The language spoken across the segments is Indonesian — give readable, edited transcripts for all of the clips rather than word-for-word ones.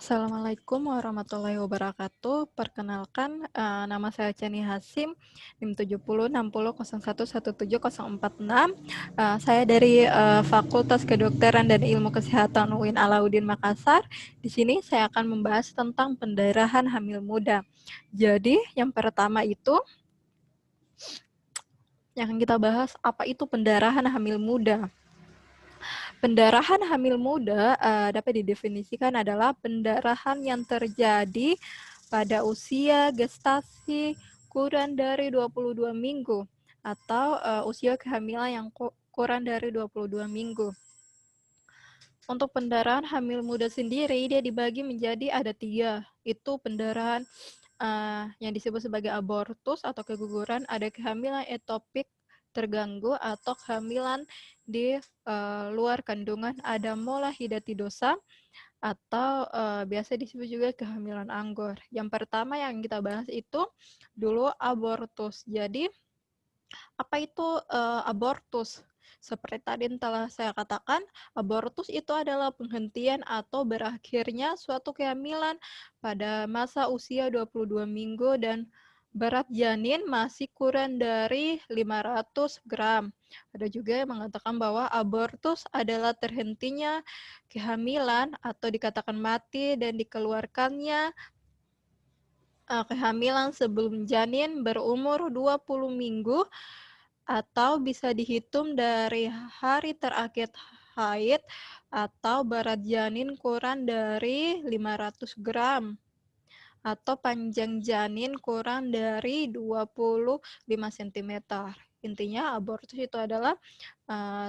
Assalamualaikum warahmatullahi wabarakatuh. Perkenalkan, nama saya Chani Hasim, NIM 706001170046. Saya dari Fakultas Kedokteran dan Ilmu Kesehatan UIN Alauddin Makassar. Di sini saya akan membahas tentang pendarahan hamil muda. Jadi, yang pertama itu yang kita bahas, apa itu pendarahan hamil muda? Pendarahan hamil muda dapat didefinisikan adalah pendarahan yang terjadi pada usia gestasi kurang dari 22 minggu atau usia kehamilan yang kurang dari 22 minggu. Untuk pendarahan hamil muda sendiri, dia dibagi menjadi ada 3. Itu pendarahan yang disebut sebagai abortus atau keguguran, ada kehamilan etopik terganggu atau kehamilan di luar kandungan, ada molahidatidosa atau biasa disebut juga kehamilan anggur. Yang pertama yang kita bahas itu dulu abortus. Jadi apa itu abortus? Seperti tadi telah saya katakan, abortus itu adalah penghentian atau berakhirnya suatu kehamilan pada masa usia 22 minggu dan berat janin masih kurang dari 500 gram. Ada juga yang mengatakan bahwa abortus adalah terhentinya kehamilan atau dikatakan mati dan dikeluarkannya kehamilan sebelum janin berumur 20 minggu atau bisa dihitung dari hari terakhir haid atau berat janin kurang dari 500 gram atau panjang janin kurang dari 25 cm. Intinya abortus itu adalah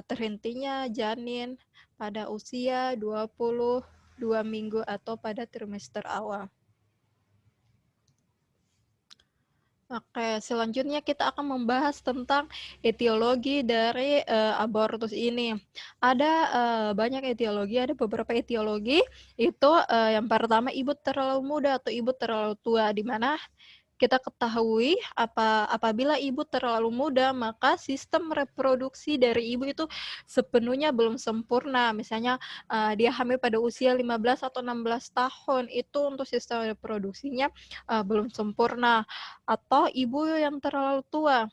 terhentinya janin pada usia 22 minggu atau pada trimester awal. Oke, selanjutnya kita akan membahas tentang etiologi dari abortus ini. Ada banyak etiologi, ada beberapa etiologi. Itu yang pertama ibu terlalu muda atau ibu terlalu tua, di mana kita ketahui apabila ibu terlalu muda, maka sistem reproduksi dari ibu itu sepenuhnya belum sempurna. Misalnya dia hamil pada usia 15 atau 16 tahun, itu untuk sistem reproduksinya belum sempurna. Atau ibu yang terlalu tua.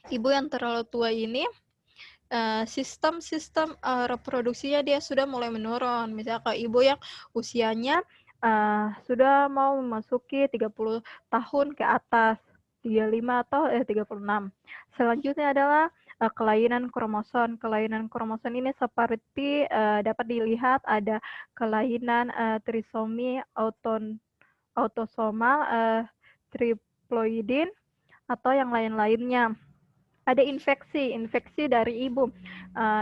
Ibu yang terlalu tua ini sistem reproduksinya dia sudah mulai menurun. Misalnya kalau ibu yang usianya sudah mau memasuki 30 tahun ke atas, 35 atau 36. Selanjutnya adalah kelainan kromosom. Kelainan kromosom ini seperti dapat dilihat ada kelainan trisomi autosomal triploidin atau yang lain-lainnya. Ada infeksi dari ibu.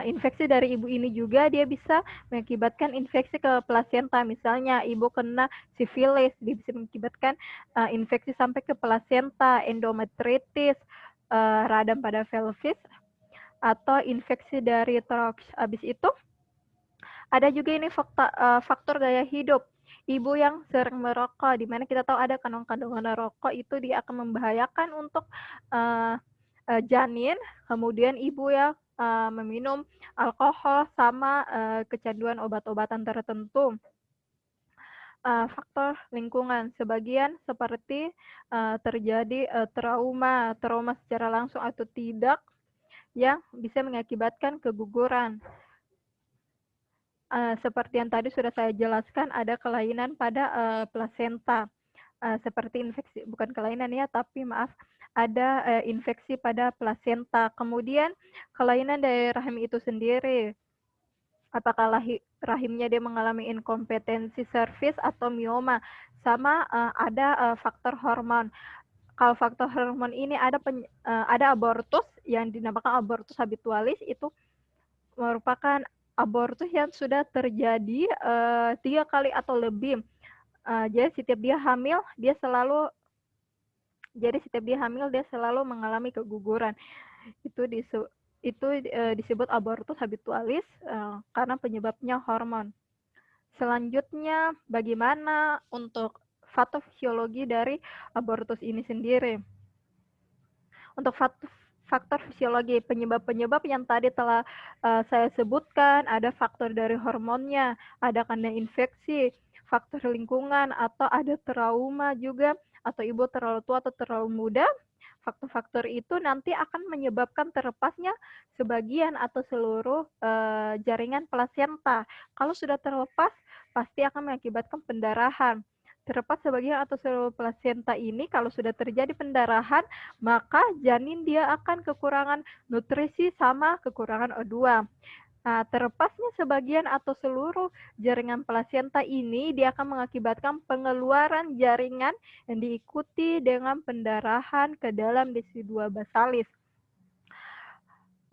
Infeksi dari ibu ini juga dia bisa mengakibatkan infeksi ke plasenta. Misalnya ibu kena sifilis, dia bisa mengakibatkan infeksi sampai ke plasenta, endometritis, radang pada pelvis, atau infeksi dari toraks. Habis itu ada juga ini faktor gaya hidup. Ibu yang sering merokok, di mana kita tahu ada kandungan rokok itu dia akan membahayakan untuk janin, kemudian ibu yang meminum alkohol sama kecanduan obat-obatan tertentu. Faktor lingkungan, sebagian seperti terjadi trauma secara langsung atau tidak yang bisa mengakibatkan keguguran. Seperti yang tadi sudah saya jelaskan, ada kelainan pada plasenta, seperti infeksi, bukan kelainan ya, tapi maaf, ada infeksi pada plasenta. Kemudian kelainan dari rahim itu sendiri, apakah rahimnya dia mengalami inkompetensi serviks atau mioma, sama ada faktor hormon. Kalau faktor hormon ini ada abortus yang dinamakan abortus habitualis, itu merupakan abortus yang sudah terjadi 3 kali atau lebih. Jadi setiap dia hamil dia selalu mengalami keguguran. Itu disebut abortus habitualis karena penyebabnya hormon. Selanjutnya, bagaimana untuk patofisiologi dari abortus ini sendiri? Untuk faktor fisiologi, penyebab-penyebab yang tadi telah saya sebutkan, ada faktor dari hormonnya, ada karena infeksi, faktor lingkungan, atau ada trauma juga, atau ibu terlalu tua atau terlalu muda, faktor-faktor itu nanti akan menyebabkan terlepasnya sebagian atau seluruh jaringan plasenta. Kalau sudah terlepas, pasti akan mengakibatkan pendarahan. Terlepas sebagian atau seluruh plasenta ini, kalau sudah terjadi pendarahan, maka janin dia akan kekurangan nutrisi sama kekurangan O2. Nah, terlepasnya sebagian atau seluruh jaringan plasenta ini, dia akan mengakibatkan pengeluaran jaringan yang diikuti dengan pendarahan ke dalam desidua basalis.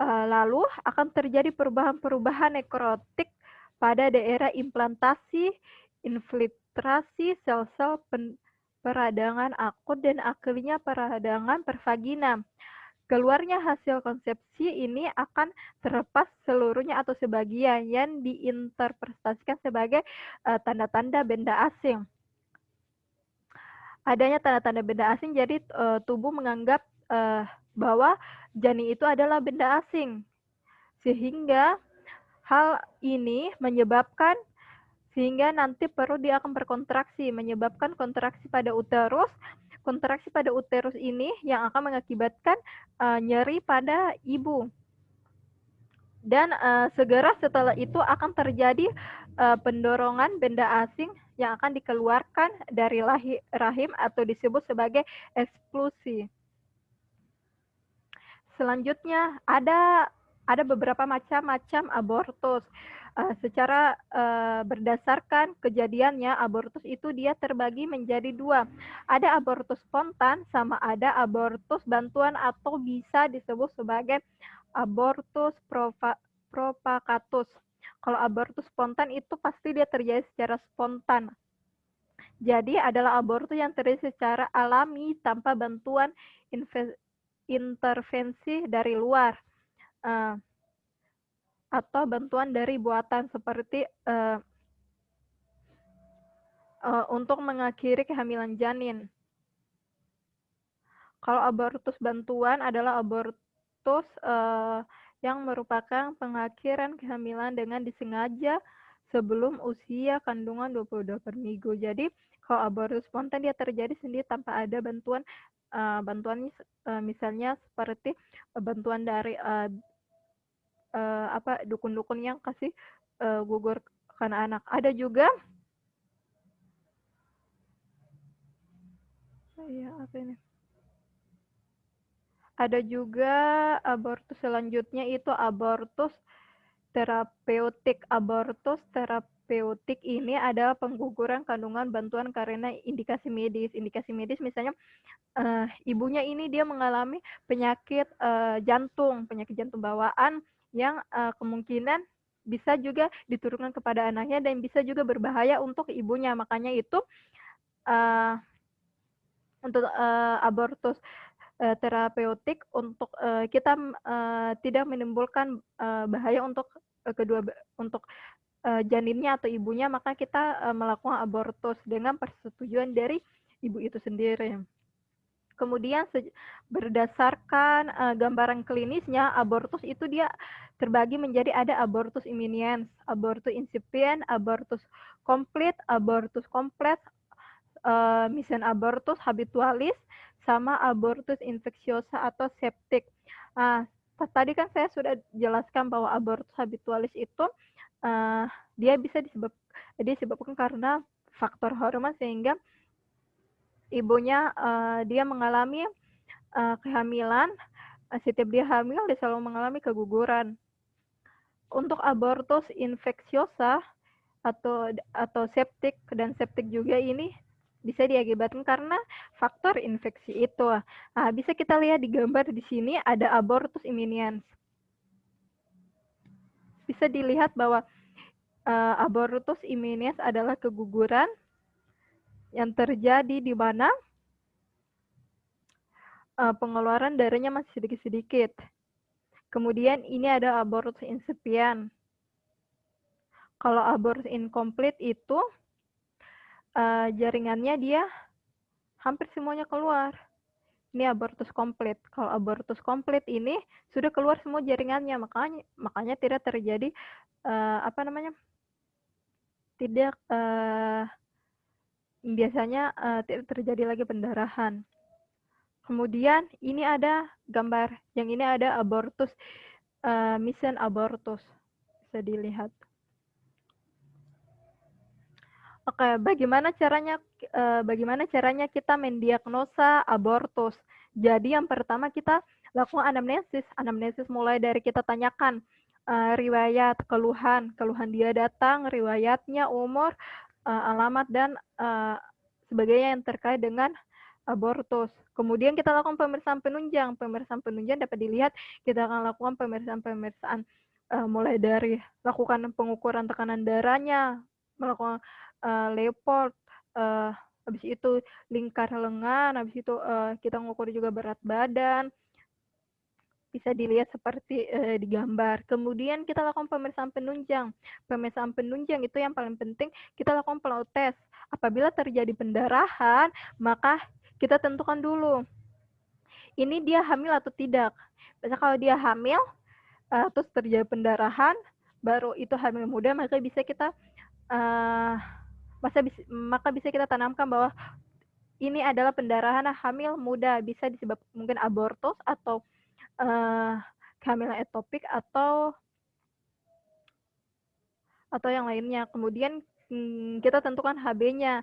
Lalu akan terjadi perubahan-perubahan nekrotik pada daerah implantasi, infiltrasi sel-sel peradangan akut dan akhirnya peradangan pervagina. Keluarnya hasil konsepsi ini akan terlepas seluruhnya atau sebagian yang diinterpretasikan sebagai tanda-tanda benda asing. Adanya tanda-tanda benda asing, jadi tubuh menganggap bahwa janin itu adalah benda asing. Sehingga hal ini menyebabkan sehingga nanti perut dia akan berkontraksi, menyebabkan kontraksi pada uterus. Kontraksi pada uterus ini yang akan mengakibatkan nyeri pada ibu. Dan segera setelah itu akan terjadi pendorongan benda asing yang akan dikeluarkan dari rahim atau disebut sebagai eksklusi. Selanjutnya ada beberapa macam-macam abortus. Secara berdasarkan kejadiannya, abortus itu dia terbagi menjadi dua. Ada abortus spontan sama ada abortus bantuan atau bisa disebut sebagai abortus propagatus. Kalau abortus spontan itu pasti dia terjadi secara spontan. Jadi adalah abortus yang terjadi secara alami tanpa bantuan intervensi dari luar. Atau bantuan dari buatan seperti untuk mengakhiri kehamilan janin. Kalau abortus bantuan adalah abortus yang merupakan pengakhiran kehamilan dengan disengaja sebelum usia kandungan 22 per minggu. Jadi kalau abortus spontan dia terjadi sendiri tanpa ada bantuan misalnya seperti bantuan dari dukun-dukun yang kasih gugurkan anak. Ada juga ada juga abortus selanjutnya itu abortus terapeutik. Abortus terapeutik ini adalah pengguguran kandungan bantuan karena indikasi medis. Indikasi medis misalnya ibunya ini dia mengalami penyakit jantung bawaan yang kemungkinan bisa juga diturunkan kepada anaknya dan bisa juga berbahaya untuk ibunya. Makanya itu untuk abortus terapeutik untuk kita tidak menimbulkan bahaya untuk janinnya atau ibunya, maka kita melakukan abortus dengan persetujuan dari ibu itu sendiri. Kemudian berdasarkan gambaran klinisnya, abortus itu dia terbagi menjadi ada abortus imminens, abortus incipient, abortus komplit, mission abortus habitualis, sama abortus infeksiosa atau septik. Tadi kan saya sudah jelaskan bahwa abortus habitualis itu dia bisa disebabkan karena faktor hormon sehingga ibunya dia mengalami kehamilan, setiap dia hamil dia selalu mengalami keguguran. Untuk abortus infeksiosa atau septik dan septik juga ini bisa diakibatkan karena faktor infeksi itu. Bisa kita lihat di gambar di sini ada abortus imminens. Bisa dilihat bahwa abortus imminens adalah keguguran yang terjadi di mana pengeluaran darahnya masih sedikit-sedikit. Kemudian ini ada abortus incipient. Kalau abortus incomplete itu jaringannya dia hampir semuanya keluar. Ini abortus komplit. Kalau abortus komplit ini sudah keluar semua jaringannya, makanya tidak terjadi tidak biasanya tidak terjadi lagi pendarahan. Kemudian ini ada gambar, yang ini ada abortus, misien abortus, bisa dilihat. Oke, bagaimana caranya kita mendiagnosa abortus? Jadi yang pertama kita lakukan anamnesis mulai dari kita tanyakan riwayat, keluhan dia datang, riwayatnya, umur, alamat dan sebagainya yang terkait dengan abortus. Kemudian kita lakukan pemeriksaan penunjang. Pemeriksaan penunjang dapat dilihat kita akan lakukan pemeriksaan mulai dari lakukan pengukuran tekanan darahnya, melakukan Leopard, habis itu lingkar lengan, habis itu kita mengukur juga berat badan, bisa dilihat seperti di gambar. Kemudian kita lakukan pemeriksaan penunjang. Pemeriksaan penunjang itu yang paling penting, kita lakukan blood test. Apabila terjadi pendarahan, maka kita tentukan dulu, ini dia hamil atau tidak. Biasanya kalau dia hamil, terus terjadi pendarahan, baru itu hamil muda, maka bisa kita maka bisa kita tanamkan bahwa ini adalah pendarahan hamil muda, bisa disebabkan mungkin abortus atau kehamilan ektopik atau yang lainnya. Kemudian kita tentukan HB-nya,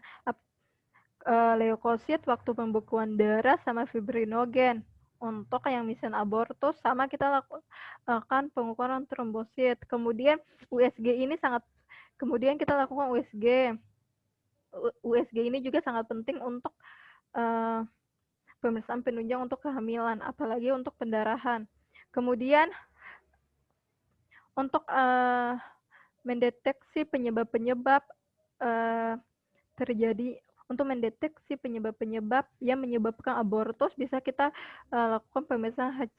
leukosit, waktu pembekuan darah, sama fibrinogen. Untuk yang misien abortus, sama kita lakukan pengukuran trombosit. Kemudian kemudian kita lakukan USG. USG ini juga sangat penting untuk pemeriksaan penunjang untuk kehamilan, apalagi untuk pendarahan. Kemudian untuk mendeteksi penyebab-penyebab terjadi, untuk mendeteksi penyebab-penyebab yang menyebabkan abortus, bisa kita lakukan pemeriksaan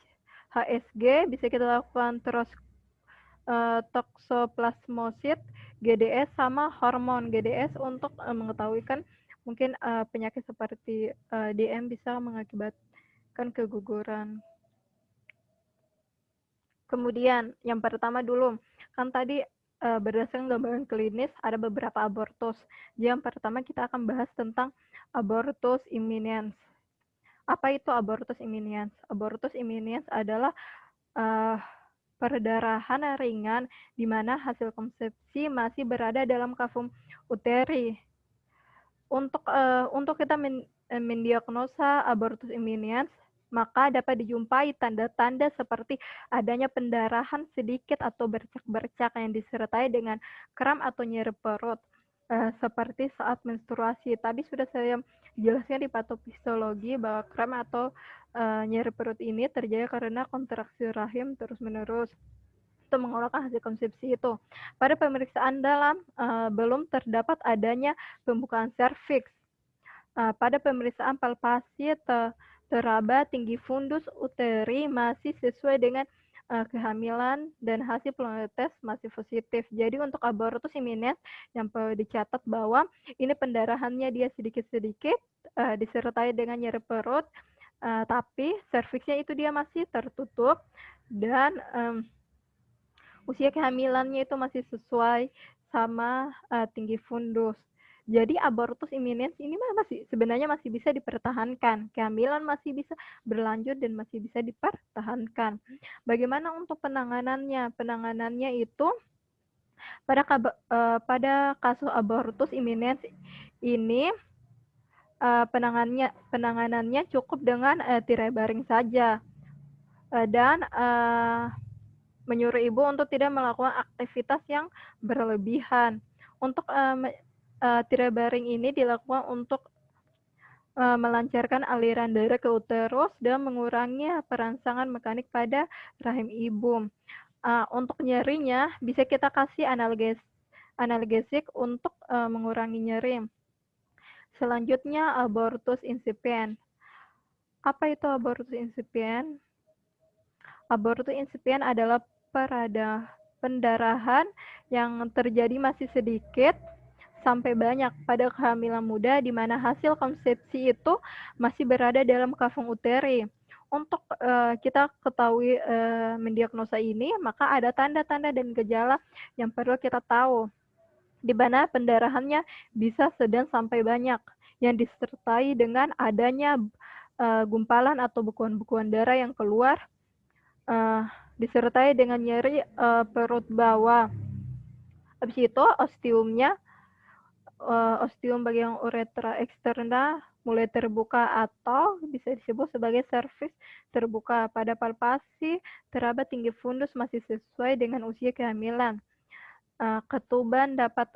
HSG, bisa kita lakukan terus toksoplasmosid, GDS, sama hormon GDS untuk mengetahui kan mungkin penyakit seperti DM bisa mengakibatkan keguguran. Kemudian yang pertama dulu, kan tadi berdasarkan gambaran klinis ada beberapa abortus. Yang pertama kita akan bahas tentang abortus imminens. Apa itu abortus imminens? Abortus imminens adalah perdarahan ringan di mana hasil konsepsi masih berada dalam kavum uteri. Untuk kita mendiagnosa abortus imminens, maka dapat dijumpai tanda-tanda seperti adanya pendarahan sedikit atau bercak-bercak yang disertai dengan kram atau nyeri perut, seperti saat menstruasi. Tadi sudah saya jelaskan di patofisiologi bahwa kram atau nyeri perut ini terjadi karena kontraksi rahim terus-menerus untuk mengeluarkan hasil konsepsi itu. Pada pemeriksaan dalam belum terdapat adanya pembukaan serviks. Pada pemeriksaan palpasi teraba tinggi fundus uteri masih sesuai dengan kehamilan dan hasil pelongo tes masih positif. Jadi untuk abortus imminens yang perlu dicatat bahwa ini pendarahannya dia sedikit-sedikit disertai dengan nyeri perut, tapi serviksnya itu dia masih tertutup dan usia kehamilannya itu masih sesuai sama tinggi fundus. Jadi abortus imminens ini sebenarnya masih bisa dipertahankan. Kehamilan masih bisa berlanjut dan masih bisa dipertahankan. Bagaimana untuk penanganannya? Penanganannya itu pada kasus abortus imminens ini penanganannya cukup dengan tirai baring saja dan menyuruh ibu untuk tidak melakukan aktivitas yang berlebihan. Untuk tirai baring ini dilakukan untuk melancarkan aliran darah ke uterus dan mengurangi perangsangan mekanik pada rahim ibu. Untuk nyerinya bisa kita kasih analgesik untuk mengurangi nyeri. Selanjutnya abortus insipient. Apa itu abortus insipient? Abortus insipient adalah pendarahan yang terjadi masih sedikit sampai banyak pada kehamilan muda di mana hasil konsepsi itu masih berada dalam kavum uteri. Untuk kita ketahui mendiagnosa ini, maka ada tanda-tanda dan gejala yang perlu kita tahu. di mana pendarahannya bisa sedang sampai banyak, yang disertai dengan adanya gumpalan atau bekuan-bekuan darah yang keluar, disertai dengan nyeri perut bawah. Habis itu ostium bagian uretra eksterna mulai terbuka atau bisa disebut sebagai serviks terbuka. Pada palpasi teraba tinggi fundus masih sesuai dengan usia kehamilan. Ketuban dapat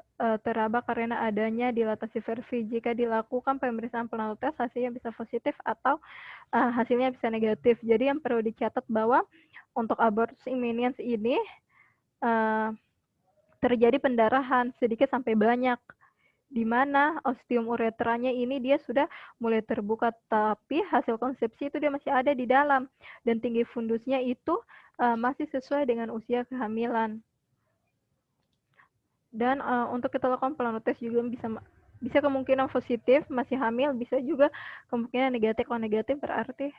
teraba karena adanya dilatasi versi. Jika dilakukan pemeriksaan penalur tes, hasilnya bisa positif atau hasilnya bisa negatif. Jadi yang perlu dicatat bahwa untuk abortus imminens ini terjadi pendarahan sedikit sampai banyak, di mana ostium uretranya ini dia sudah mulai terbuka, tapi hasil konsepsi itu dia masih ada di dalam, dan tinggi fundusnya itu masih sesuai dengan usia kehamilan. Dan untuk kita lakukan penalur tes juga bisa kemungkinan positif masih hamil, bisa juga kemungkinan negatif. Kalau negatif berarti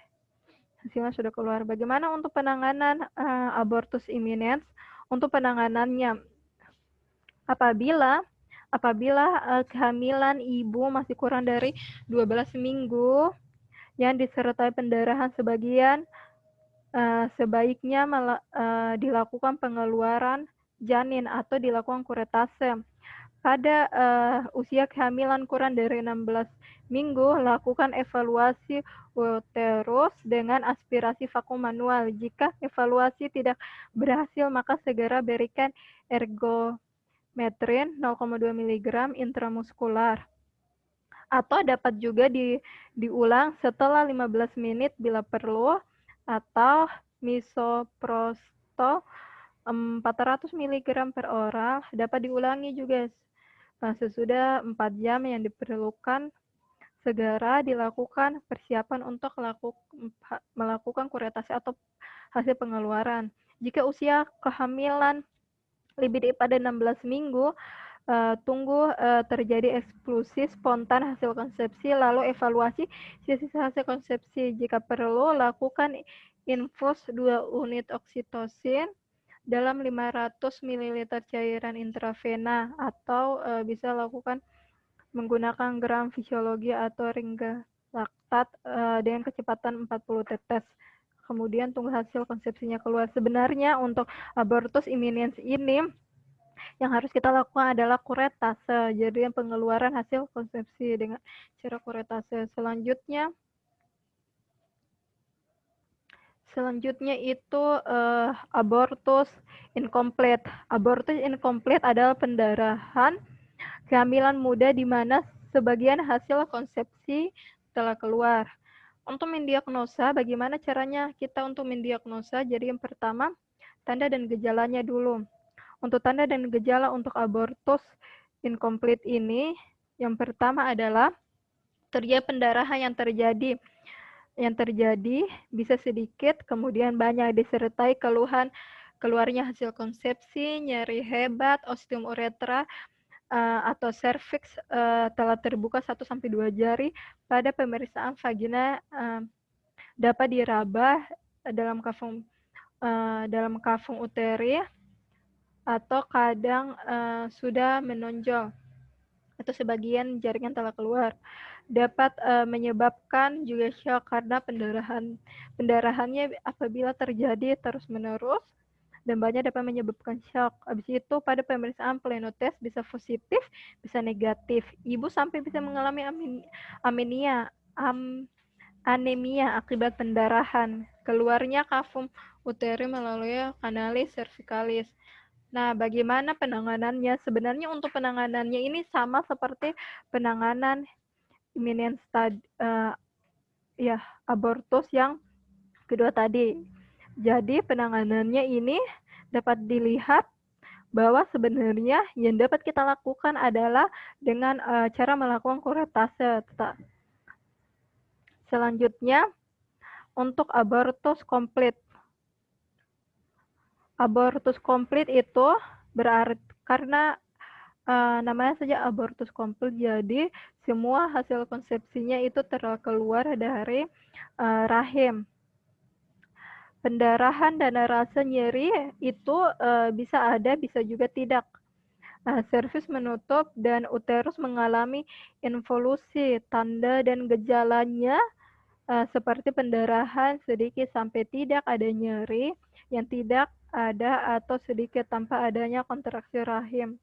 hasilnya sudah keluar. Bagaimana untuk penanganan abortus imminens? Untuk penanganannya, apabila kehamilan ibu masih kurang dari 12 minggu yang disertai pendarahan sebagian, sebaiknya dilakukan pengeluaran janin atau dilakukan kuretase. Pada usia kehamilan kurang dari 16 minggu, lakukan evaluasi uterus dengan aspirasi vakum manual. Jika evaluasi tidak berhasil, maka segera berikan ergometrin 0,2 mg intramuskular. Atau dapat juga diulang setelah 15 menit bila perlu, atau misoprostol 400 mg per oral dapat diulangi juga sesudah 4 jam yang diperlukan. Segera dilakukan persiapan untuk melakukan kuretase atau hasil pengeluaran. Jika usia kehamilan lebih daripada 16 minggu, tunggu terjadi eksklusi spontan hasil konsepsi, lalu evaluasi sisa hasil konsepsi. Jika perlu, lakukan infus 2 unit oksitosin dalam 500 ml cairan intravena, atau bisa lakukan menggunakan gram fisiologi atau ringga laktat dengan kecepatan 40 tetes. Kemudian tunggu hasil konsepsinya keluar. Sebenarnya untuk abortus imminens ini yang harus kita lakukan adalah kuretase, jadi pengeluaran hasil konsepsi dengan cara kuretase. Selanjutnya itu abortus incomplete. Abortus incomplete adalah pendarahan kehamilan muda di mana sebagian hasil konsepsi telah keluar. Untuk mendiagnosa, bagaimana caranya kita untuk mendiagnosa? Jadi yang pertama, tanda dan gejalanya dulu. Untuk tanda dan gejala untuk abortus incomplete ini, yang pertama adalah terjadi pendarahan yang terjadi bisa sedikit, kemudian banyak, disertai keluarnya hasil konsepsi, nyeri hebat, ostium uretra, atau serviks telah terbuka 1-2 jari. Pada pemeriksaan vagina dapat diraba dalam kafung uteri atau kadang sudah menonjol atau sebagian jaringan telah keluar. Dapat menyebabkan juga shock karena pendarahannya apabila terjadi terus-menerus dan banyak dapat menyebabkan shock. Habis itu pada pemeriksaan pleno test bisa positif, bisa negatif. Ibu sampai bisa mengalami anemia akibat pendarahan. Keluarnya kafum uteri melalui kanalis cervicalis. Nah, bagaimana penanganannya? Sebenarnya untuk penanganannya ini sama seperti penanganan imminens abortus yang kedua tadi. Jadi penanganannya ini dapat dilihat bahwa sebenarnya yang dapat kita lakukan adalah dengan cara melakukan kuretase. Selanjutnya untuk abortus komplit. Abortus komplit itu berarti karena namanya saja abortus komplit, jadi semua hasil konsepsinya itu terkeluar dari rahim. Pendarahan dan rasa nyeri itu bisa ada, bisa juga tidak. Serviks menutup dan uterus mengalami involusi. Tanda dan gejalanya seperti pendarahan sedikit sampai tidak ada nyeri, yang tidak ada atau sedikit tanpa adanya kontraksi rahim.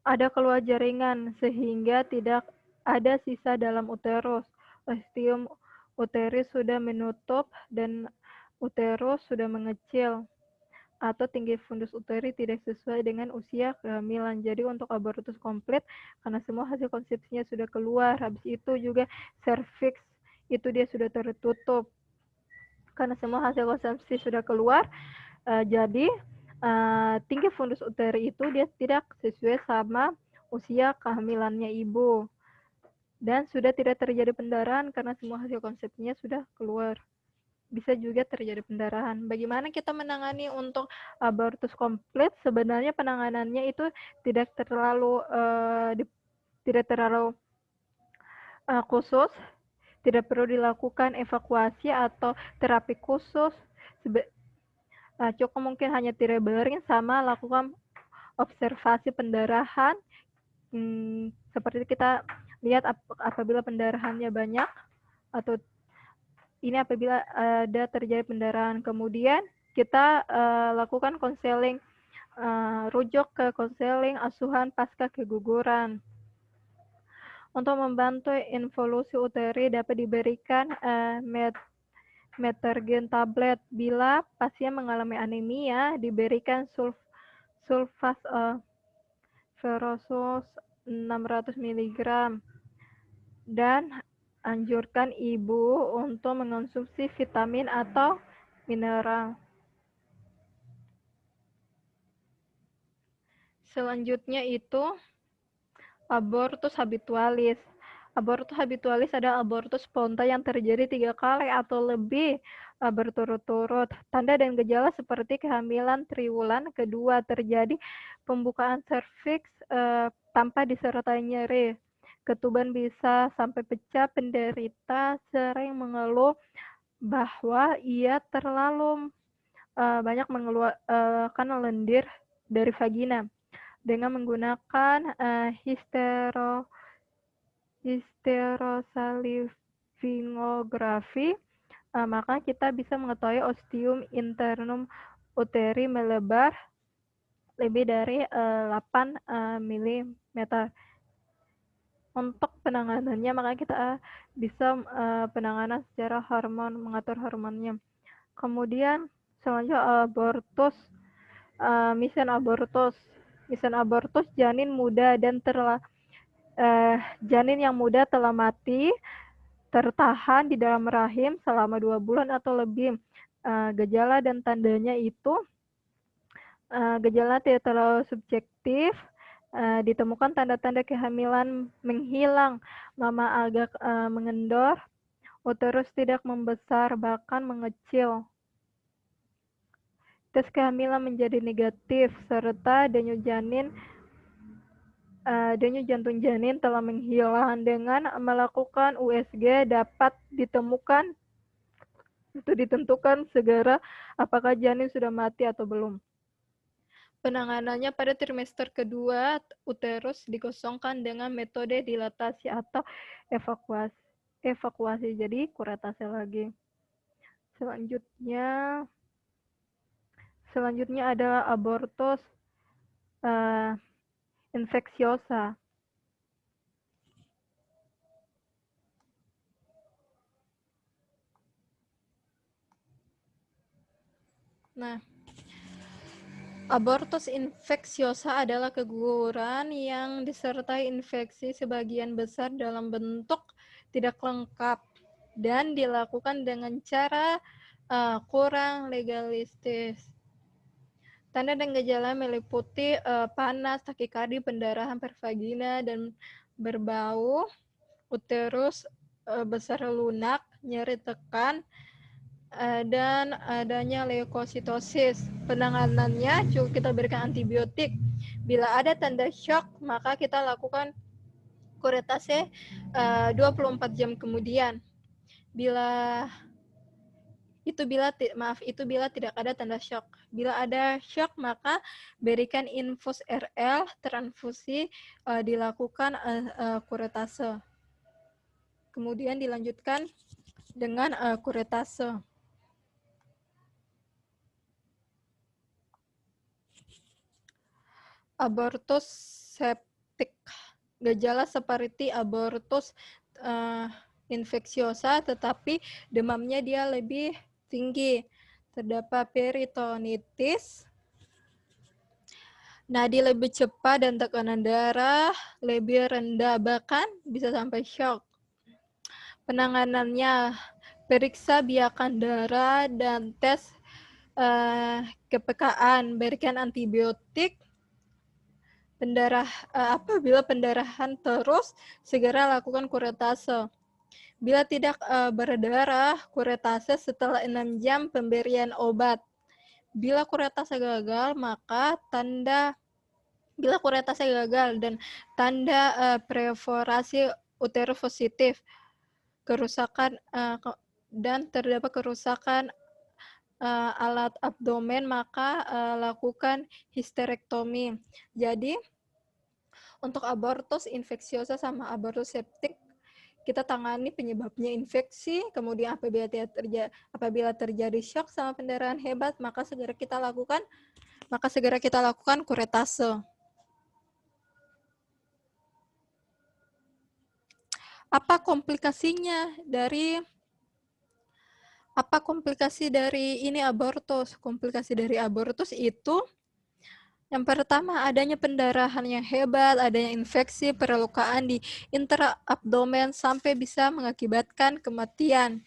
Ada keluar jaringan sehingga tidak ada sisa dalam uterus. Ostium uteris sudah menutup dan uterus sudah mengecil, atau tinggi fundus uteri tidak sesuai dengan usia kehamilan. Jadi untuk abortus komplit, karena semua hasil konsepsinya sudah keluar, habis itu juga serviks itu dia sudah tertutup karena semua hasil konsepsi sudah keluar. Jadi tinggi fundus uteri itu dia tidak sesuai sama usia kehamilannya ibu, dan sudah tidak terjadi pendarahan karena semua hasil konsepsinya sudah keluar. Bisa juga terjadi pendarahan. Bagaimana kita menangani untuk abortus komplit? Sebenarnya penanganannya itu tidak terlalu khusus, tidak perlu dilakukan evakuasi atau terapi khusus. Cukup mungkin hanya tirebering sama lakukan observasi pendarahan. Seperti kita lihat apabila pendarahannya banyak atau ini apabila ada terjadi pendarahan. Kemudian kita lakukan konseling, rujuk ke konseling asuhan pasca keguguran. Untuk membantu involusi uteri dapat diberikan metergen tablet. Bila pasien mengalami anemia, diberikan sulfas ferrosus 600 mg. Dan anjurkan ibu untuk mengonsumsi vitamin atau mineral. Selanjutnya itu abortus habitualis. Abortus habitualis adalah abortus spontan yang terjadi 3 kali atau lebih berturut-turut. Tanda dan gejala seperti kehamilan triwulan kedua, terjadi pembukaan serviks tanpa disertai nyeri. Ketuban bisa sampai pecah. Penderita sering mengeluh bahwa ia terlalu banyak mengeluarkan lendir dari vagina. Dengan menggunakan hysterosalivingografi, maka kita bisa mengetahui ostium internum uteri melebar lebih dari 8 mm. Untuk penanganannya, maka kita bisa penanganan secara hormon, mengatur hormonnya. Kemudian selanjutnya abortus, misen abortus. Misen abortus janin muda dan janin yang muda telah mati tertahan di dalam rahim selama 2 bulan atau lebih. Gejala dan tandanya itu gejala tidak terlalu subjektif. Ditemukan tanda-tanda kehamilan menghilang, mama agak mengendor, uterus tidak membesar bahkan mengecil. Tes kehamilan menjadi negatif, serta denyut jantung janin telah menghilang. Dengan melakukan USG dapat ditentukan segera apakah janin sudah mati atau belum. Penanganannya pada trimester kedua, uterus dikosongkan dengan metode dilatasi atau evakuasi. Jadi kuretase lagi. Selanjutnya adalah abortus infeksiosa. Nah, abortus infeksiosa adalah keguguran yang disertai infeksi sebagian besar dalam bentuk tidak lengkap dan dilakukan dengan cara kurang legalistis. Tanda dan gejala meliputi panas, takikardi, pendarahan per vagina dan berbau, uterus besar lunak, nyeri tekan, dan adanya leukositosis. Penanganannya juga kita berikan antibiotik. Bila ada tanda shock, maka kita lakukan kuretase 24 jam kemudian. Bila Itu bila tidak ada tanda shock. Bila ada shock, maka berikan infus RL, transfusi, dilakukan kuretase. Kemudian dilanjutkan dengan kuretase. Abortus septik. Gejala seperti abortus infeksiosa, tetapi demamnya dia lebih tinggi. Terdapat peritonitis, nadi lebih cepat dan tekanan darah lebih rendah, bahkan bisa sampai shock. Penanganannya, periksa biakan darah dan tes kepekaan, berikan antibiotik. Apabila pendarahan terus, segera lakukan kuretase. Bila tidak berdarah, kuretase setelah 6 jam pemberian obat. Bila kuretase gagal, maka dan tanda perforasi uterus positif, kerusakan dan terdapat kerusakan alat abdomen, maka lakukan histerektomi. Jadi untuk abortus infeksiosa sama abortus septik, kita tangani penyebabnya infeksi, kemudian apabila terjadi shock sama pendarahan hebat, maka segera kita lakukan kuretase. Apa komplikasi dari ini abortus? Komplikasi dari abortus itu yang pertama, adanya pendarahan yang hebat, adanya infeksi, perlukaan di intraabdomen sampai bisa mengakibatkan kematian.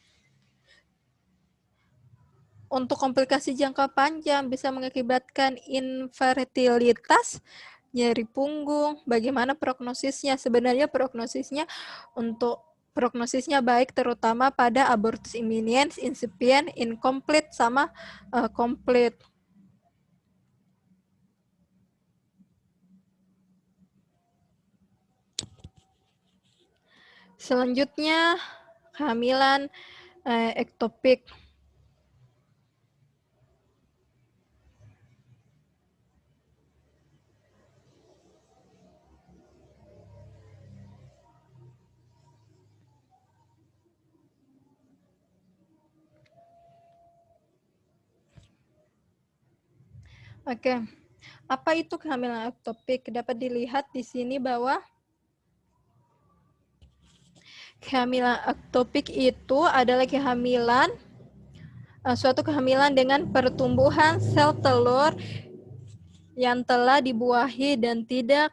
Untuk komplikasi jangka panjang bisa mengakibatkan infertilitas, nyeri punggung. Bagaimana prognosisnya? Sebenarnya prognosisnya baik, terutama pada abortus imminens, incipient, incomplete, sama complete. Selanjutnya, kehamilan ektopik. Oke, apa itu kehamilan ektopik? Dapat dilihat di sini bahwa kehamilan ektopik itu adalah suatu kehamilan dengan pertumbuhan sel telur yang telah dibuahi dan tidak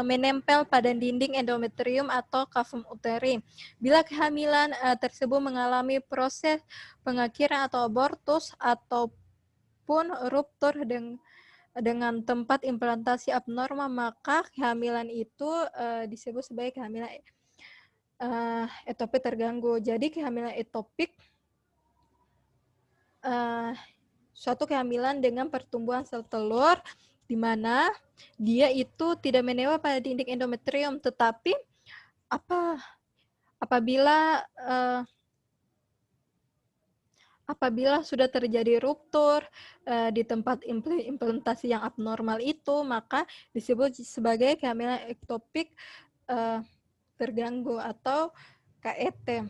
menempel pada dinding endometrium atau cavum uteri. Bila kehamilan tersebut mengalami proses pengakhiran atau abortus ataupun ruptur dengan tempat implantasi abnormal, maka kehamilan itu disebut sebagai kehamilan ektopik terganggu. Jadi kehamilan ektopik suatu kehamilan dengan pertumbuhan sel telur di mana dia itu tidak menempel pada dinding endometrium, tetapi apabila sudah terjadi ruptur di tempat implantasi yang abnormal itu, maka disebut sebagai kehamilan ektopik terganggu atau KET.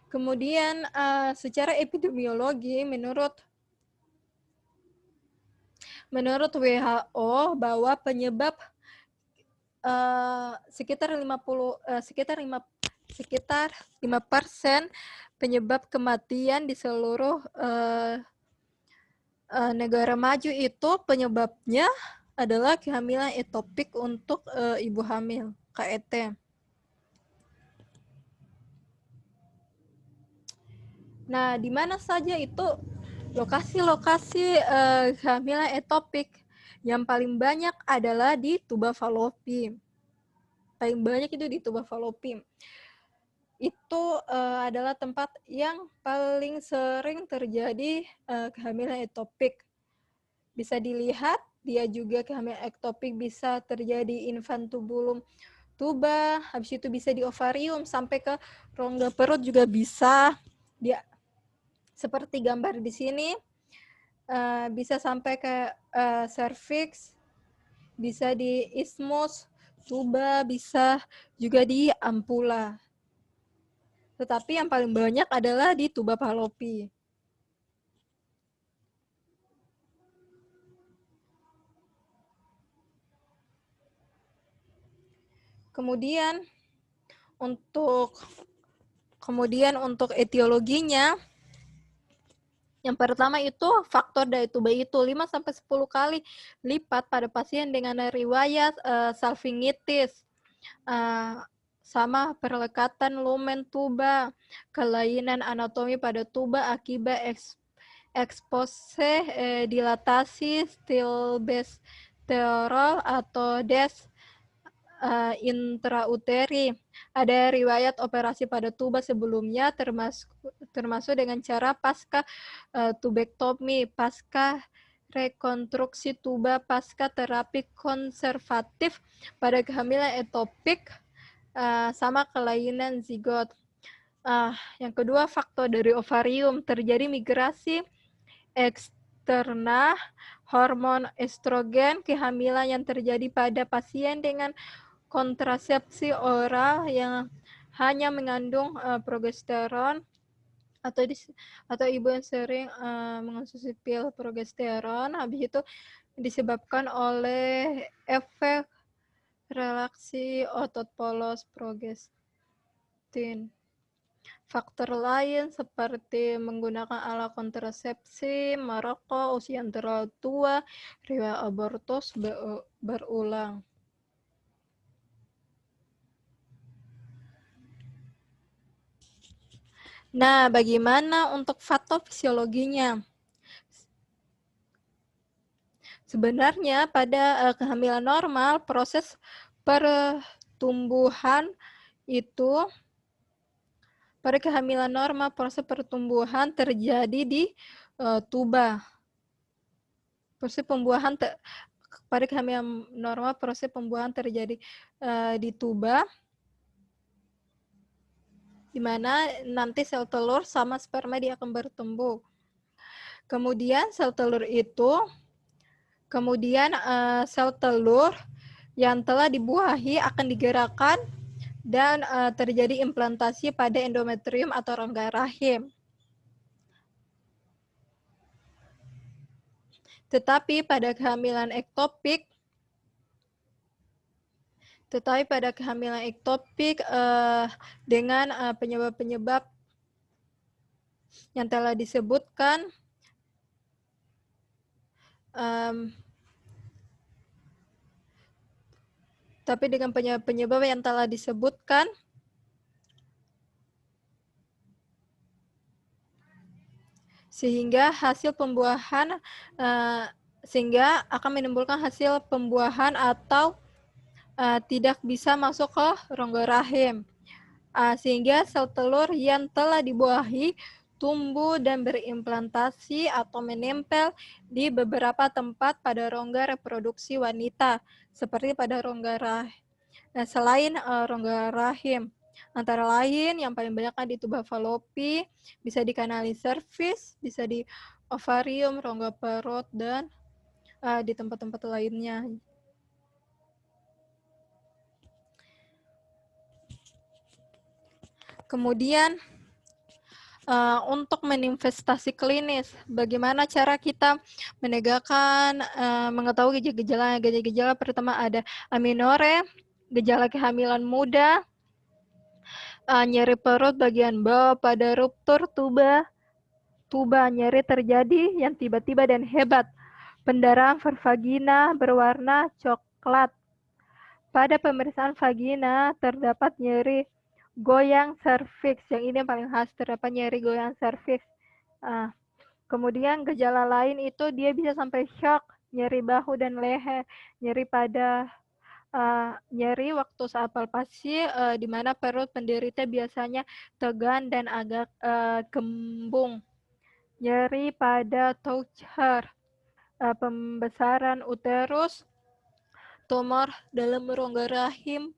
Kemudian secara epidemiologi, menurut WHO bahwa penyebab sekitar 5% penyebab kematian di seluruh negara maju itu penyebabnya adalah kehamilan ektopik untuk ibu hamil, KET. Nah, di mana saja itu lokasi-lokasi kehamilan ektopik? Yang paling banyak adalah di tuba fallopi. Paling banyak itu di tuba fallopi. Itu adalah tempat yang paling sering terjadi kehamilan ektopik. Bisa dilihat, dia juga kehamilan ektopik bisa terjadi infantubulum tuba, habis itu bisa di ovarium sampai ke rongga perut juga bisa. Dia seperti gambar di sini, bisa sampai ke cervix, bisa di isthmus, tuba, bisa juga di ampula. Tetapi yang paling banyak adalah di tuba Fallopi. Kemudian untuk etiologinya, yang pertama itu faktor dari tuba itu 5-10 kali lipat pada pasien dengan riwayat salpingitis, sama perlekatan lumen tuba, kelainan anatomi pada tuba akibat expose dilatasi stilbestrol atau des intrauteri. Ada riwayat operasi pada tuba sebelumnya, termasuk dengan cara pasca tubektomi, pasca rekonstruksi tuba, pasca terapi konservatif pada kehamilan ektopik, sama kelainan zigot. Yang kedua, faktor dari ovarium, terjadi migrasi eksterna hormon estrogen kehamilan yang terjadi pada pasien dengan kontrasepsi oral yang hanya mengandung progesteron atau ibu yang sering mengonsumsi pil progesteron, habis itu disebabkan oleh efek relaksi otot polos progestin. Faktor lain seperti menggunakan alat kontrasepsi, merokok, usia yang terlalu tua, riwayat abortus berulang. Nah, bagaimana untuk patofisiologinya? Sebenarnya pada kehamilan normal, proses pertumbuhan itu, pada kehamilan normal, proses pertumbuhan terjadi di tuba. Proses pembuahan pada kehamilan normal, proses pembuahan terjadi di tuba, di mana nanti sel telur sama sperma dia akan bertumbuh. Kemudian sel telur yang telah dibuahi akan digerakkan dan terjadi implantasi pada endometrium atau rongga rahim. Tetapi pada kehamilan ektopik dengan penyebab-penyebab yang telah disebutkan, sehingga akan menimbulkan hasil pembuahan atau tidak bisa masuk ke rongga rahim, sehingga sel telur yang telah dibuahi tumbuh dan berimplantasi atau menempel di beberapa tempat pada rongga reproduksi wanita, seperti pada rongga rahim. Nah, selain rongga rahim, antara lain yang paling banyak di tuba Fallopi, bisa di kanalis cervix, bisa di ovarium, rongga perut, dan di tempat-tempat lainnya. Kemudian untuk manifestasi klinis, bagaimana cara kita menegakkan, mengetahui gejala-gejala. Pertama ada amenorre, gejala kehamilan muda, nyeri perut bagian bawah pada ruptur tuba, nyeri terjadi yang tiba-tiba dan hebat, pendarahan vagina berwarna coklat. Pada pemeriksaan vagina terdapat nyeri goyang serviks, yang ini yang paling khas, terdapat nyeri goyang serviks. Kemudian gejala lain itu dia bisa sampai shock, nyeri bahu dan leher, nyeri waktu saat palpasi, di mana perut penderita biasanya tegang dan agak kembung, nyeri pada toucher, pembesaran uterus, tumor dalam rongga rahim,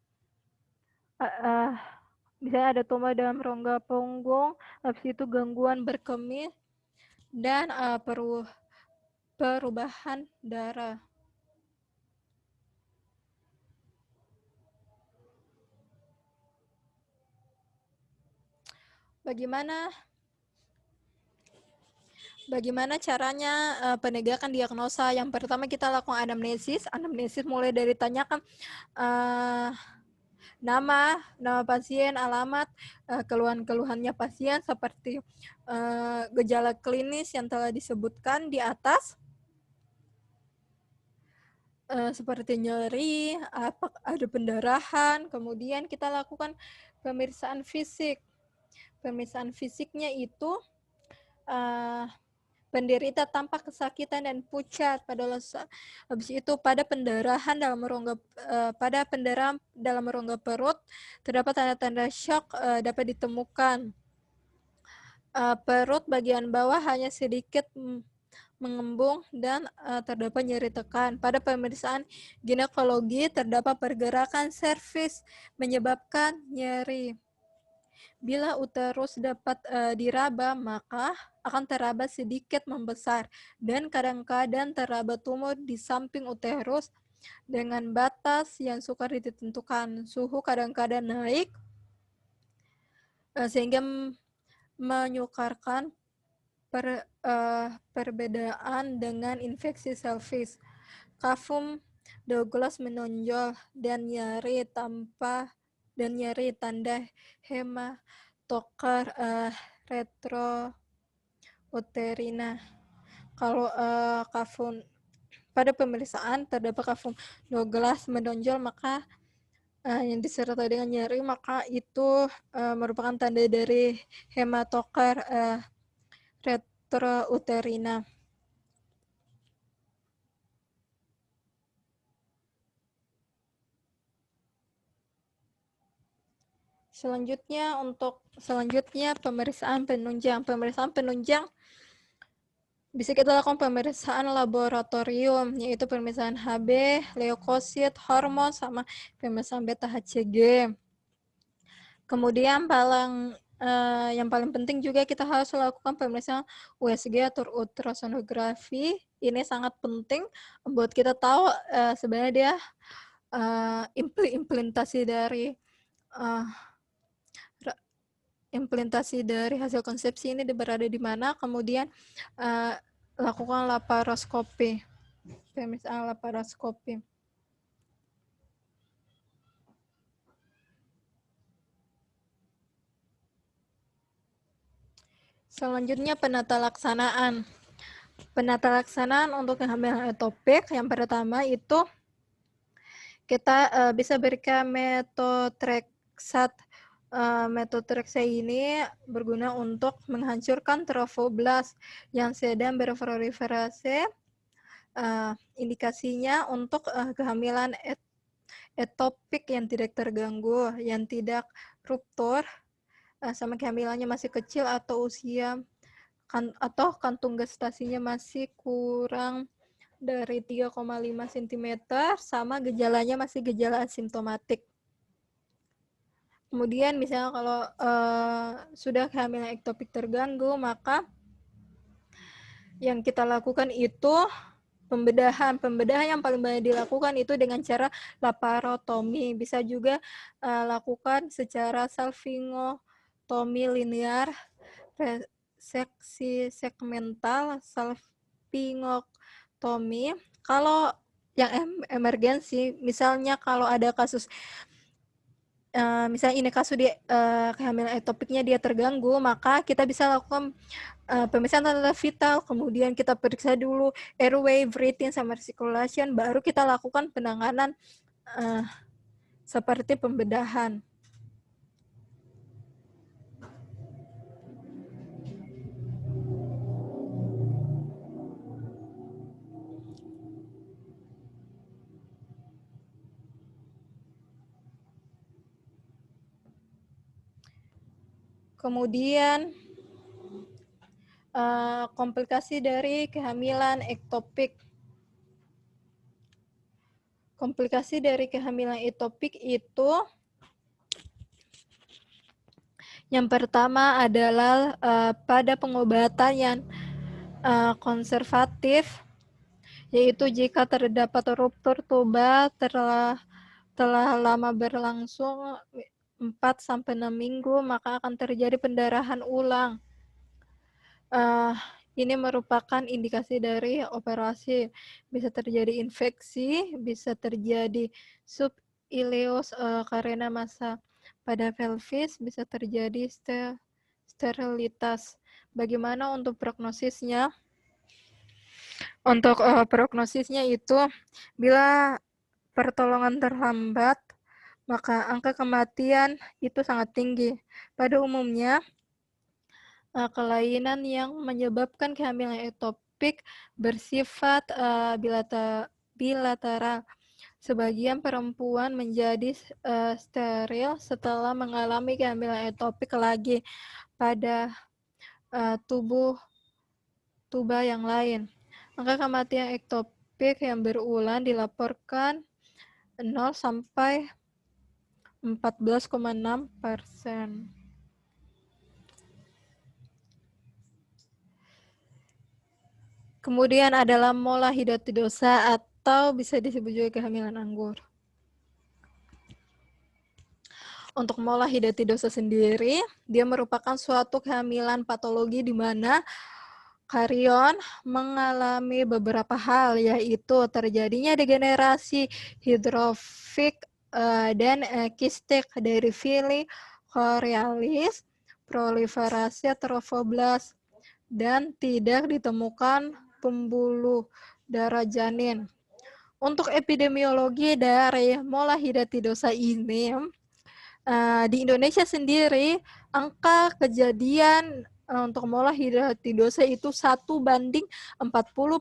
misalnya ada tumor dalam rongga punggung, habis itu gangguan berkemih, dan perubahan darah. Bagaimana caranya penegakan diagnosa? Yang pertama kita lakukan anamnesis. Anamnesis mulai dari tanyakan nama pasien, alamat, keluhan-keluhannya pasien seperti gejala klinis yang telah disebutkan di atas, seperti nyeri, ada pendarahan. Kemudian kita lakukan pemeriksaan fisik. Pemeriksaan fisiknya itu penderita tampak kesakitan dan pucat habis itu pada pendarahan dalam rongga perut terdapat tanda-tanda shock dapat ditemukan. Perut bagian bawah hanya sedikit mengembung dan terdapat nyeri tekan. Pada pemeriksaan ginekologi terdapat pergerakan serviks menyebabkan nyeri. Bila uterus dapat diraba, maka akan teraba sedikit membesar dan kadang-kadang teraba tumor di samping uterus dengan batas yang sukar ditentukan. Suhu kadang-kadang naik sehingga menyukarkan perbedaan dengan infeksi selfish. Kafum Douglas menonjol dan nyeri tanda hematokar retrouterina. Kalau kafum pada pemeriksaan terdapat kafum Douglas menonjol, maka yang disertai dengan nyeri, maka itu merupakan tanda dari hematokar retrouterina. Selanjutnya pemeriksaan penunjang. Pemeriksaan penunjang bisa kita lakukan pemeriksaan laboratorium, yaitu pemeriksaan Hb, leukosit, hormon, sama pemeriksaan beta HCG. Kemudian yang paling penting juga kita harus lakukan pemeriksaan USG atau ultrasonografi. Ini sangat penting buat kita tahu sebenarnya dia implementasi dari hasil konsepsi ini berada di mana. Kemudian lakukan laparoskopi, pemeriksaan laparoskopi. Selanjutnya penata laksanaan. Penata laksanaan untuk kehamilan etopik, yang pertama itu kita bisa berikan methotrexate. Methotrexate ini berguna untuk menghancurkan trofoblast yang sedang berproliferasi. Indikasinya untuk kehamilan etopik yang tidak terganggu, yang tidak ruptur, sama kehamilannya masih kecil atau usia atau kantung gestasinya masih kurang dari 3,5 cm, sama gejalanya masih gejala asimptomatik. Kemudian misalnya kalau sudah kehamilan ektopik terganggu, maka yang kita lakukan itu pembedahan yang paling banyak dilakukan itu dengan cara laparotomi. Bisa juga lakukan secara salpingotomi linear, reseksi segmental, salpingotomi. Kalau yang emergensi, misalnya kalau ada kasus misalnya ini kasus kehamilan etopiknya dia terganggu, maka kita bisa lakukan pemeriksaan tanda vital, kemudian kita periksa dulu airway, breathing, sama circulation, baru kita lakukan penanganan seperti pembedahan. Kemudian komplikasi dari kehamilan ektopik. Komplikasi dari kehamilan ektopik itu Yang pertama adalah pada pengobatan yang konservatif, yaitu jika terdapat ruptur tuba telah lama berlangsung 4-6 minggu, maka akan terjadi pendarahan ulang. Ini merupakan indikasi dari operasi. Bisa terjadi infeksi, bisa terjadi subileus karena massa pada pelvis, bisa terjadi sterilitas. Bagaimana untuk prognosisnya? Untuk prognosisnya itu, bila pertolongan terlambat, maka angka kematian itu sangat tinggi. Pada umumnya, kelainan yang menyebabkan kehamilan ektopik bersifat bilateral. Sebagian perempuan menjadi steril setelah mengalami kehamilan ektopik lagi pada tuba yang lain. Angka kematian ektopik yang berulang dilaporkan 0 sampai 14,6%. Kemudian adalah mola hidatidosa atau bisa disebut juga kehamilan anggur. Untuk mola hidatidosa sendiri, dia merupakan suatu kehamilan patologi di mana karion mengalami beberapa hal, yaitu terjadinya degenerasi hidrofik dan kistik dari Villi chorioalis, proliferasi trofoblast, dan tidak ditemukan pembuluh darah janin. Untuk epidemiologi dari mola hidatidosa ini, di Indonesia sendiri, angka kejadian untuk mola hidatidosa itu 1:40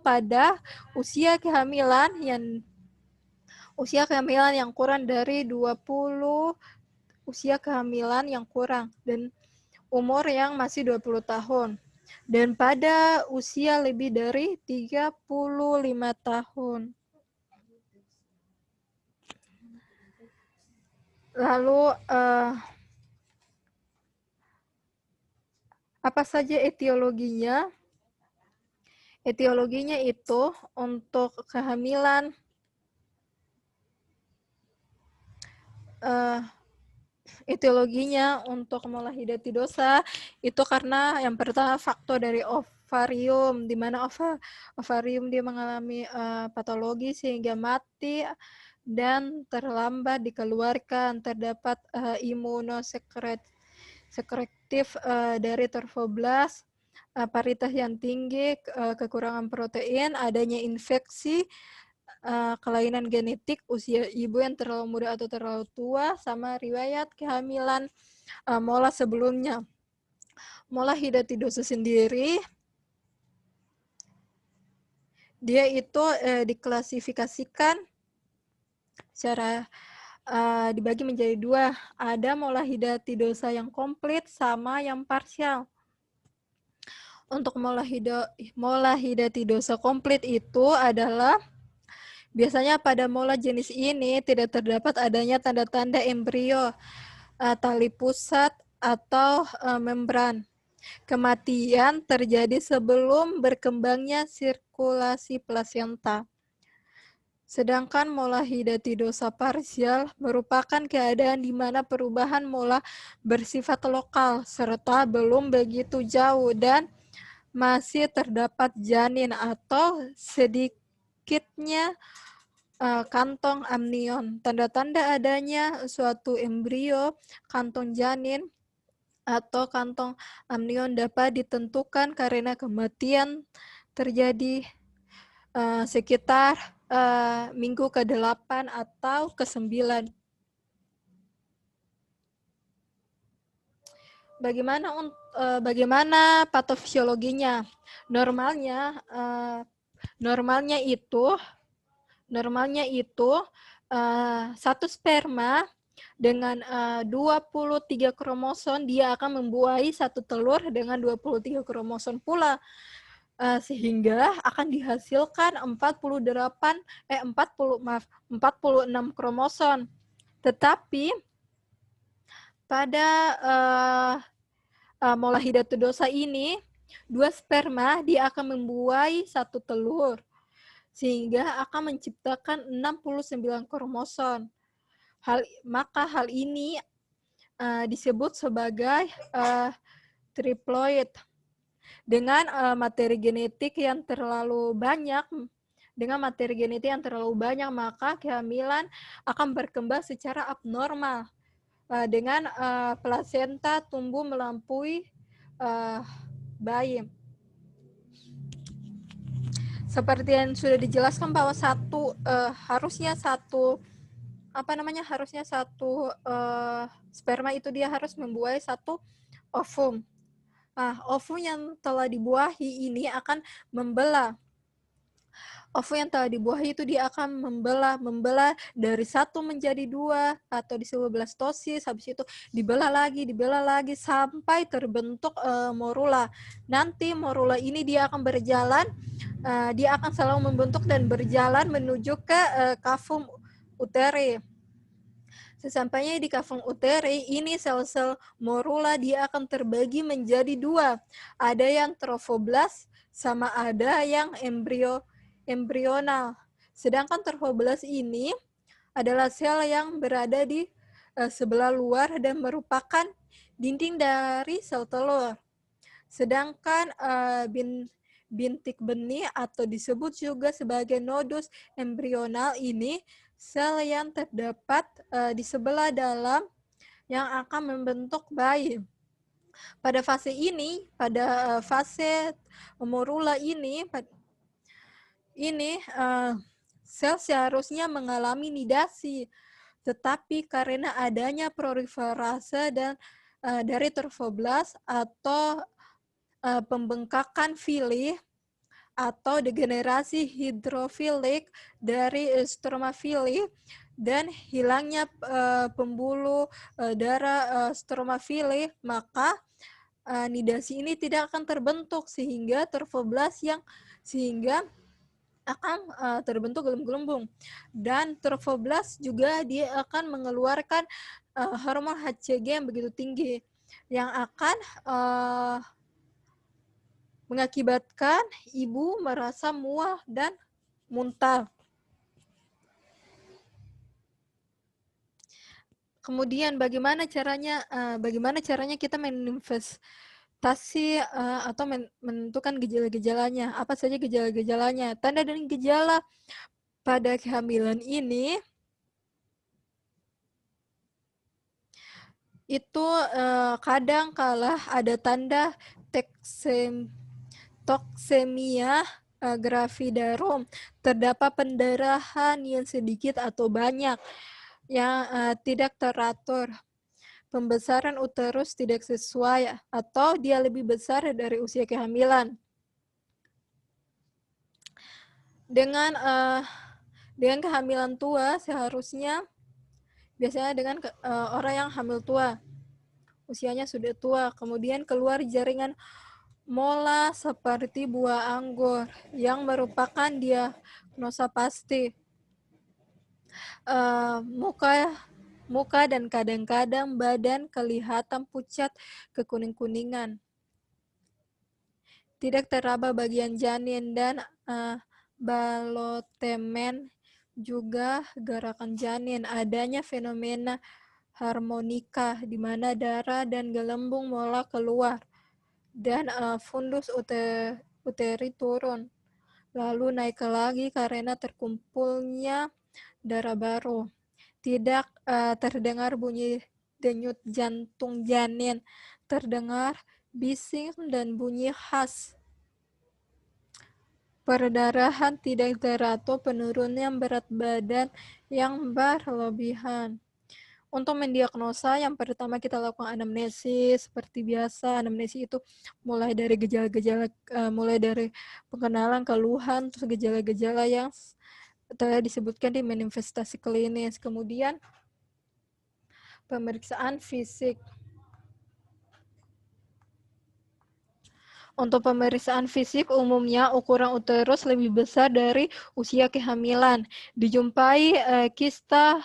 pada usia kehamilan yang kurang dari 20, usia kehamilan yang kurang, dan umur yang masih 20 tahun. Dan pada usia lebih dari 35 tahun. Lalu, apa saja etiologinya? Etiologinya itu untuk kehamilan etiologinya untuk mola hidatidosa itu karena yang pertama faktor dari ovarium, di mana ovarium dia mengalami patologi sehingga mati dan terlambat dikeluarkan. Terdapat imunosekretif dari trofoblast, paritas yang tinggi, kekurangan protein, adanya infeksi, kelainan genetik, usia ibu yang terlalu muda atau terlalu tua, sama riwayat kehamilan mola sebelumnya. Mola hidatidosa sendiri, dia itu diklasifikasikan secara dibagi menjadi dua. Ada mola hidatidosa yang komplit sama yang parsial. Untuk mola hidatidosa komplit itu adalah biasanya pada mola jenis ini tidak terdapat adanya tanda-tanda embrio, tali pusat, atau membran. Kematian terjadi sebelum berkembangnya sirkulasi plasenta. Sedangkan mola hidatidosa parsial merupakan keadaan di mana perubahan mola bersifat lokal serta belum begitu jauh dan masih terdapat janin atau sedikitnya kantong amnion. Tanda-tanda adanya suatu embrio, kantong janin, atau kantong amnion dapat ditentukan karena kematian terjadi sekitar minggu ke-8 atau ke-9. Bagaimana patofisiologinya? Normalnya itu satu sperma dengan 23 kromosom dia akan membuahi satu telur dengan 23 kromosom pula, sehingga akan dihasilkan 46 kromosom. Tetapi pada mola hidatodosa ini, 2 sperma dia akan membuai 1 telur, sehingga akan menciptakan 69 kromosom. Maka hal ini disebut sebagai triploid. Dengan materi genetik yang terlalu banyak, maka kehamilan akan berkembang secara abnormal. Dengan plasenta tumbuh melampaui bayi. Seperti yang sudah dijelaskan bahwa harusnya satu sperma itu dia harus membuai 1 ovum. Ovum yang telah dibuahi ini akan membelah. Ovum yang telah dibuahi itu dia akan membelah dari 1 menjadi 2 atau disebut blastosis. Habis itu dibelah lagi sampai terbentuk morula. Nanti morula ini dia akan berjalan, dia akan selalu membentuk dan berjalan menuju ke kavum uteri. Sesampainya di kavum uteri, ini sel-sel morula dia akan terbagi menjadi 2. Ada yang trofoblast sama ada yang embrional. Sedangkan trofoblast ini adalah sel yang berada di sebelah luar dan merupakan dinding dari sel telur. Sedangkan bintik benih atau disebut juga sebagai nodus embrional ini sel yang terdapat di sebelah dalam yang akan membentuk bayi. Pada fase morula ini sel seharusnya mengalami nidasi, tetapi karena adanya proliferase dari trofoblast atau pembengkakan filih atau degenerasi hidrofilik dari stromafili dan hilangnya pembuluh darah stromafili, maka nidasi ini tidak akan terbentuk sehingga trofoblast akan terbentuk gelembung-gelembung. Dan trofoblast juga dia akan mengeluarkan hormon HCG yang begitu tinggi yang akan mengakibatkan ibu merasa mual dan muntah. Kemudian bagaimana caranya kita manifestasi atau menentukan gejala-gejalanya? Apa saja gejala-gejalanya? Tanda dan gejala pada kehamilan ini itu kadang kala ada tanda toksemia gravidarum, terdapat pendarahan yang sedikit atau banyak yang tidak teratur, pembesaran uterus tidak sesuai atau dia lebih besar dari usia kehamilan. Dengan kehamilan tua seharusnya biasanya dengan orang yang hamil tua, usianya sudah tua, kemudian keluar jaringan mola seperti buah anggur yang merupakan diagnosa pasti. Muka dan kadang-kadang badan kelihatan pucat kekuning-kuningan. Tidak teraba bagian janin dan balotemen juga gerakan janin. Adanya fenomena harmonika di mana darah dan gelembung mola keluar dan fundus uteri turun, lalu naik lagi karena terkumpulnya darah baru. Tidak terdengar bunyi denyut jantung janin, terdengar bising dan bunyi khas. Perdarahan tidak teratur, penurunan berat badan yang berlebihan. Untuk mendiagnosa, yang pertama kita lakukan anamnesis. Seperti biasa, anamnesis itu mulai dari gejala-gejala, mulai dari pengenalan, keluhan, terus gejala-gejala yang telah disebutkan di manifestasi klinis. Kemudian pemeriksaan fisik. Untuk pemeriksaan fisik umumnya ukuran uterus lebih besar dari usia kehamilan. Dijumpai kista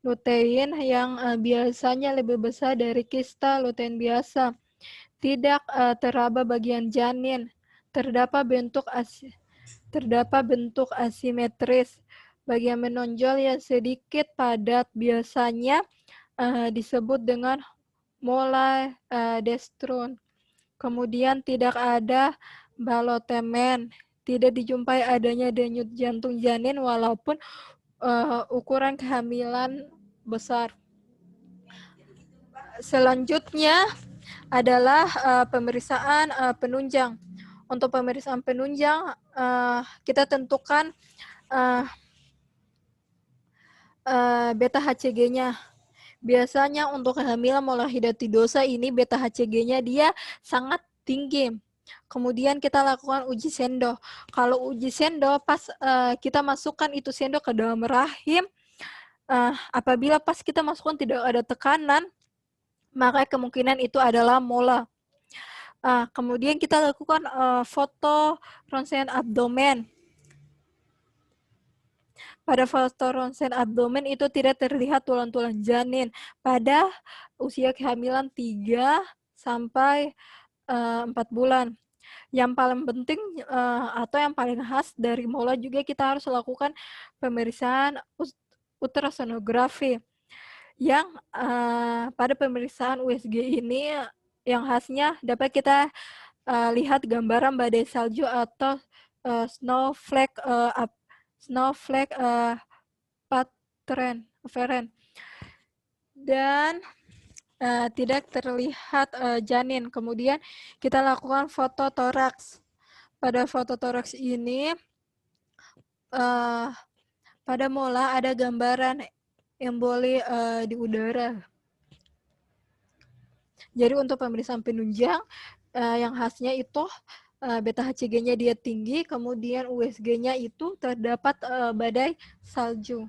lutein yang biasanya lebih besar dari kista lutein biasa. tidak teraba bagian janin, terdapat bentuk asimetris, bagian menonjol yang sedikit padat, biasanya disebut dengan mola destron. Kemudian tidak ada balotemen, tidak dijumpai adanya denyut jantung janin walaupun ukuran kehamilan besar. Selanjutnya adalah pemeriksaan penunjang. Untuk pemeriksaan penunjang, kita tentukan beta HCG-nya. Biasanya untuk kehamilan molahidatidosa ini beta HCG-nya dia sangat tinggi. Kemudian kita lakukan uji sendo. Kalau uji sendo pas kita masukkan itu sendo ke dalam rahim, apabila pas kita masukkan tidak ada tekanan, maka kemungkinan itu adalah mola. Kemudian kita lakukan foto ronsen abdomen. Pada foto ronsen abdomen itu tidak terlihat tulang-tulang janin pada usia kehamilan 3 sampai 4 bulan. Yang paling penting atau yang paling khas dari mola juga kita harus lakukan pemeriksaan ultrasonografi. Yang pada pemeriksaan USG ini yang khasnya dapat kita lihat gambaran badai salju atau snowflake pattern dan tidak terlihat janin. Kemudian kita lakukan foto toraks. Pada foto toraks ini pada mola ada gambaran emboli di udara. Jadi untuk pemeriksaan penunjang yang khasnya itu beta HCG-nya dia tinggi, kemudian USG-nya itu terdapat badai salju,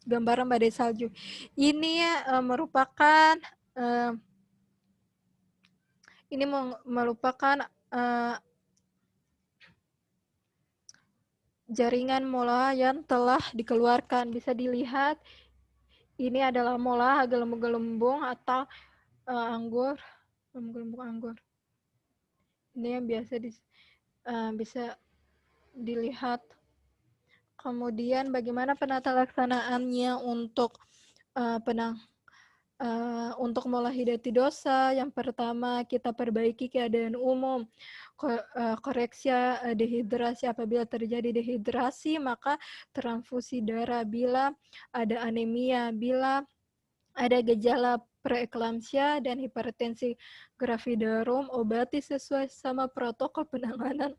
gambaran badai salju. Ini merupakan jaringan mola yang telah dikeluarkan. Bisa dilihat ini adalah mola gelembung-gelembung atau gelembung anggur. Ini yang biasa bisa dilihat. Kemudian bagaimana penata laksanaannya untuk untuk molahidatidosa? Yang pertama, kita perbaiki keadaan umum, koreksi dehidrasi. Apabila terjadi dehidrasi, maka transfusi darah. Bila ada anemia, bila ada gejala preeklamsia dan hipertensi gravidarum, obati sesuai sama protokol penanganan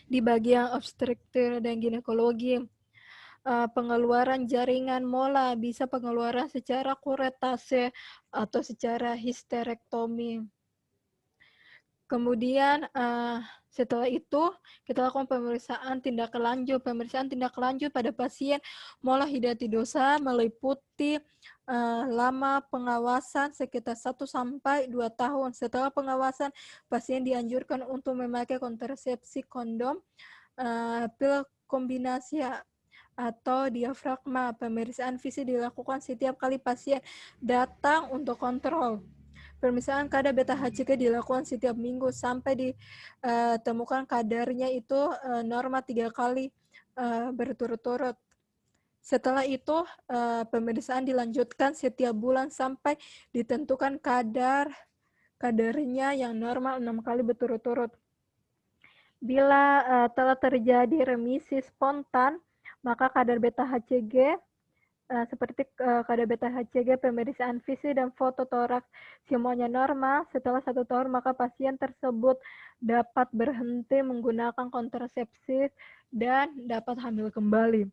di bagian obstetrik dan ginekologi. Pengeluaran jaringan mola bisa pengeluaran secara kuretase atau secara histerektomi. Kemudian setelah itu kita lakukan pemeriksaan tindak lanjut. Pemeriksaan tindak lanjut pada pasien molahidatidosa meliputi lama pengawasan sekitar 1 sampai 2 tahun. Setelah pengawasan, pasien dianjurkan untuk memakai kontrasepsi kondom, pil kombinasi atau diafragma. Pemeriksaan fisik dilakukan setiap kali pasien datang untuk kontrol. Pemeriksaan kadar beta HCG dilakukan setiap minggu sampai ditemukan kadarnya itu normal 3 kali berturut-turut. Setelah itu pemeriksaan dilanjutkan setiap bulan sampai ditentukan kadarnya yang normal 6 kali berturut-turut. Bila telah terjadi remisi spontan, maka kadar beta HCG seperti kadar beta HCG, pemeriksaan fisik dan foto toraks semuanya normal. Setelah 1 tahun, maka pasien tersebut dapat berhenti menggunakan kontrasepsi dan dapat hamil kembali.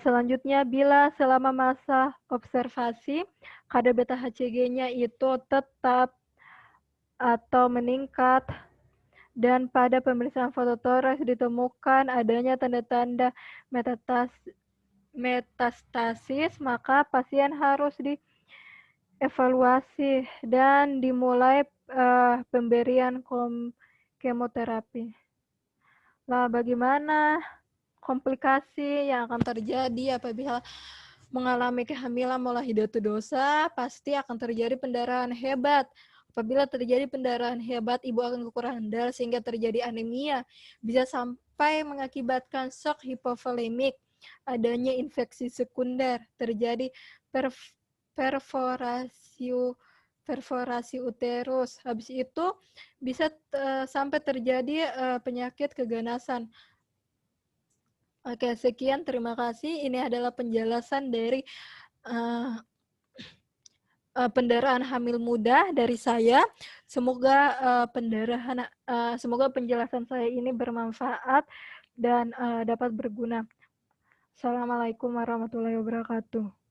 Selanjutnya, bila selama masa observasi kadar beta HCG-nya itu tetap atau meningkat dan pada pemeriksaan fototoraks ditemukan adanya tanda-tanda metastasis, maka pasien harus dievaluasi dan dimulai pemberian kemoterapi. Lah, bagaimana komplikasi yang akan terjadi apabila mengalami kehamilan molahidatudosa, pasti akan terjadi pendarahan hebat. Apabila terjadi pendarahan hebat, ibu akan kekurangan darah sehingga terjadi anemia. Bisa sampai mengakibatkan shock hipovolemik, adanya infeksi sekunder, terjadi perforasi uterus. Habis itu bisa sampai terjadi penyakit keganasan. Oke, sekian, terima kasih. Ini adalah penjelasan dari pendarahan hamil muda dari saya. Semoga semoga penjelasan saya ini bermanfaat dan dapat berguna. Assalamualaikum warahmatullahi wabarakatuh.